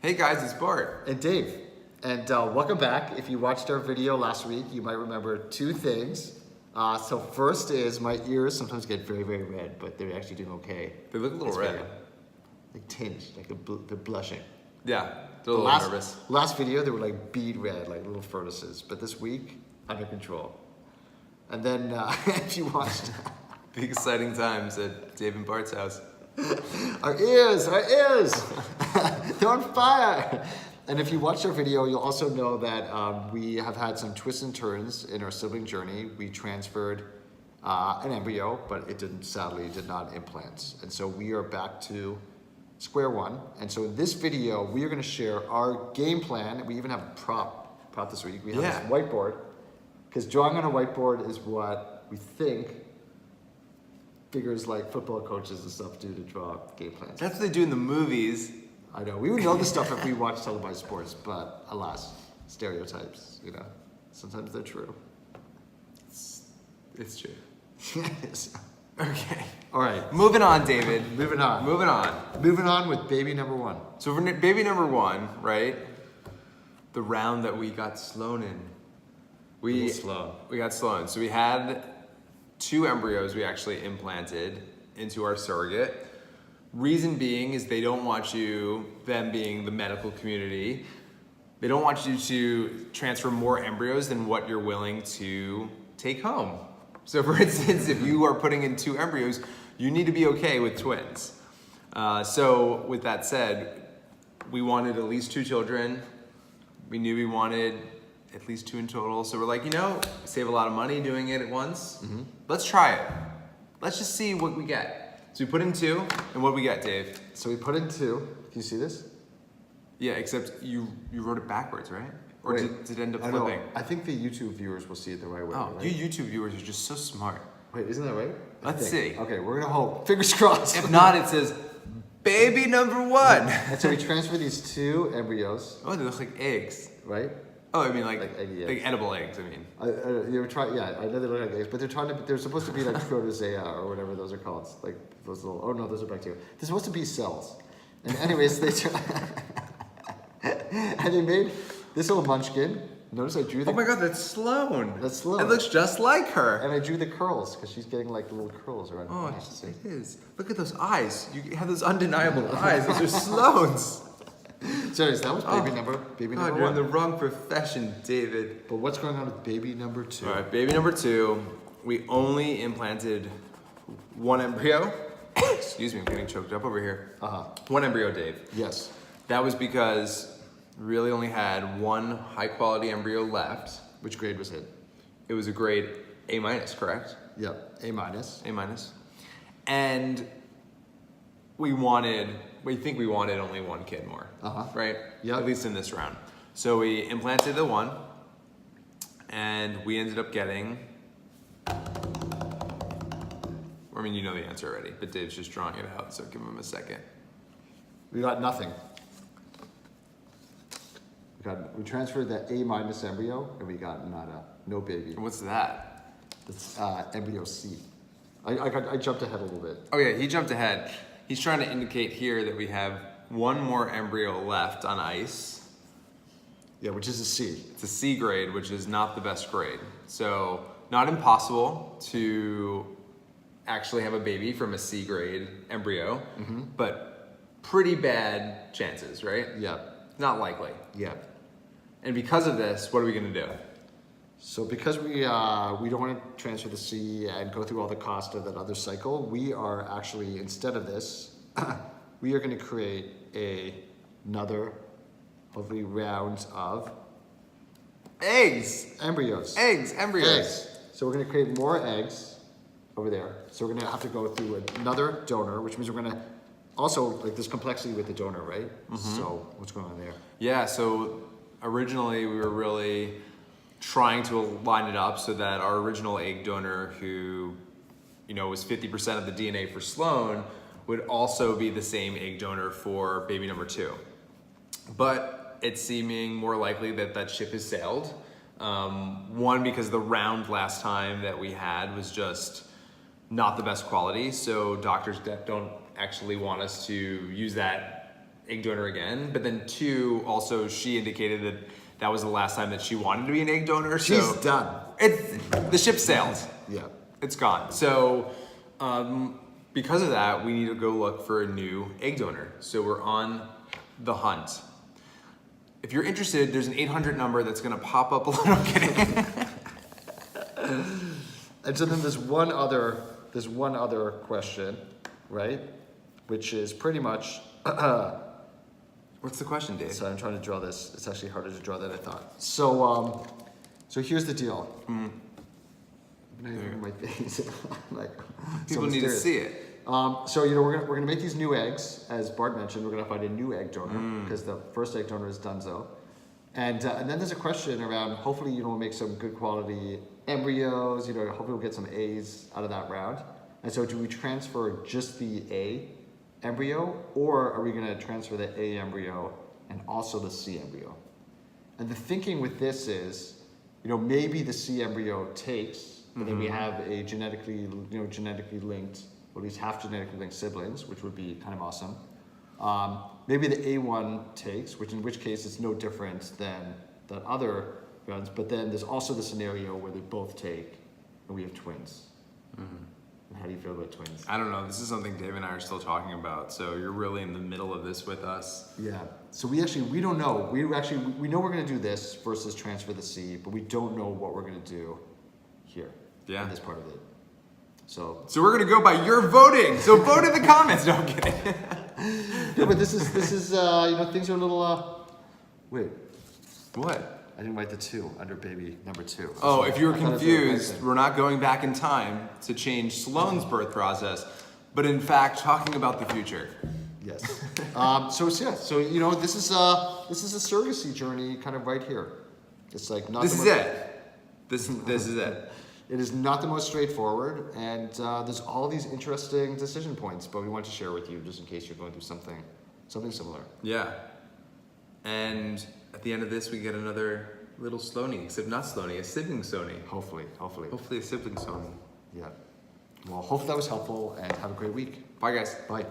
Hey guys, it's Bart. And Dave. And welcome back. If you watched our video last week, you might remember two things. So first is my ears sometimes get very, very red, but they're actually doing okay. They look a little red. Like tinged, like they're blushing. Yeah, they're a little nervous. Last video, they were like bead red, like little furnaces. But this week, under control. And then if you watched... Big exciting times at Dave and Bart's house. Our ears, they're on fire. And if you watched our video, you'll also know that we have had some twists and turns in our sibling journey. We transferred an embryo, but it sadly did not implant. And so we are back to square one. And so in this video, we are gonna share our game plan. We even have a prop this week. We have this whiteboard, because drawing on a whiteboard is what we think figures like football coaches and stuff do to draw game plans. That's what they do in the movies. I know, we would know this stuff if we watched televised sports, but alas, stereotypes, you know, sometimes they're true. It's true. Yes. Okay. All right. Moving on, David. Moving on with baby number one. So for baby number one, right? The round that we got Sloan in. We got Sloan. So we had 2 embryos we actually implanted into our surrogate. Reason being is they don't want you, them being the medical community, they don't want you to transfer more embryos than what you're willing to take home. So for instance, if you are putting in 2 embryos, you need to be okay with twins. So with that said, we wanted at least 2 children. We knew we wanted at least 2 in total. So we're like, you know, save a lot of money doing it at once. Mm-hmm. Let's try it. Let's just see what we get. So we put in 2, and what do we get, Dave? So we put in 2. Can you see this? Yeah, except you wrote it backwards, right? Or Wait, did it end up flipping? I think the YouTube viewers will see it the right way. Oh, right? you YouTube viewers are just so smart. Wait, isn't that right? Let's see. Okay, we're gonna hope. Fingers crossed. If not, it says baby number 1. And so we transfer these 2 embryos. Oh, they look like eggs. Right? Oh, I mean like edible eggs, I mean. You were trying, yeah, I know they look like eggs, but they're supposed to be like protozoa or whatever those are called. Like those little, oh no, those are bacteria. They're supposed to be cells. And anyways, and they made this little munchkin. Notice I drew the... Oh my God, that's Sloan. That's Sloan. It looks just like her. And I drew the curls, because she's getting like little curls around her mouth. Oh, it is. Look at those eyes. You have those undeniable eyes. Those are Sloan's. Sorry, that was baby number God, you're 1. in the wrong profession, David. But what's going on with baby number 2? All right, baby number 2, we only implanted 1 embryo. Excuse me, I'm getting choked up over here. 1 embryo, Dave. Yes. That was because we really only had 1 high quality embryo left. Which grade was it? It was a grade A-, correct? Yep, A-. A-. And we think we wanted only 1 kid more, right? Yeah. At least in this round. So we implanted the 1, and we ended up getting, I mean, you know the answer already, but Dave's just drawing it out, so give him a second. We got nothing. We transferred the A- embryo, and we got nada, no baby. And what's that? It's embryo C. I jumped ahead a little bit. Oh yeah, he jumped ahead. He's trying to indicate here that we have 1 more embryo left on ice. Yeah, which is a C. It's a C grade, which is not the best grade. So not impossible to actually have a baby from a C grade embryo, but pretty bad chances, right? Yeah. Not likely. Yeah. And because of this, what are we gonna do? So because we don't want to transfer the C and go through all the cost of that other cycle, we are actually, instead of this, we are going to create another, hopefully, rounds of Eggs. embryos. Embryos. So we're going to create more eggs over there. So we're going to have to go through another donor, which means we're going to also, like, there's complexity with the donor, right? So what's going on there? Yeah, so originally we were really trying to line it up so that our original egg donor, who, you know, was 50% of the DNA for Sloan, would also be the same egg donor for baby number 2. But it's seeming more likely that that ship has sailed. 1, because the round last time that we had was just not the best quality, so doctors don't actually want us to use that egg donor again. But then 2, also she indicated that that was the last time that she wanted to be an egg donor. She's so done. The ship sailed. Yeah. It's gone. So because of that, we need to go look for a new egg donor. So we're on the hunt. If you're interested, there's an 800 number that's gonna pop up a little kidding. And so then there's one other question, right? Which is pretty much, What's the question, Dave? so I'm trying to draw this. It's actually harder to draw than I thought. So, so here's the deal. My face, like, People so need to mysterious. see it. So we're gonna make these new eggs, as Bart mentioned. We're gonna find a new egg donor because the first egg donor is donezo, and then there's a question around. Hopefully, we'll make some good quality embryos. Hopefully we'll get some A's out of that round. And so, do we transfer just the A embryo, or are we gonna transfer the A embryo and also the C embryo? And the thinking with this is, maybe the C embryo takes, but then we have a genetically linked, or at least half genetically linked siblings, which would be kind of awesome. Maybe the A1 takes, in which case it's no different than the other ones, but then there's also the scenario where they both take and we have twins. And how do you feel about twins? I don't know. This is something Dave and I are still talking about. So you're really in the middle of this with us. Yeah. So we don't know. We know we're going to do this versus transfer the C, but we don't know what we're going to do here. Yeah. In this part of it. So we're gonna go by your voting. So vote in the comments. No, I'm kidding. yeah, but this is things are a little wait. What? I didn't write the 2 under baby number 2. Oh, if you were I thought it was confused, okay. we're not going back in time to change Sloane's birth process, but in fact talking about the future. Yes. So this is a surrogacy journey kind of right here. It's like not. This is it. This is it. It is not the most straightforward, and there's all these interesting decision points, but we want to share with you just in case you're going through something similar. Yeah. And at the end of this, we get another little Sloaney, except not Sloaney, a sibling Sloaney. Hopefully. Hopefully a sibling Sloaney. Yeah. Well, hopefully that was helpful, and have a great week. Bye, guys. Bye.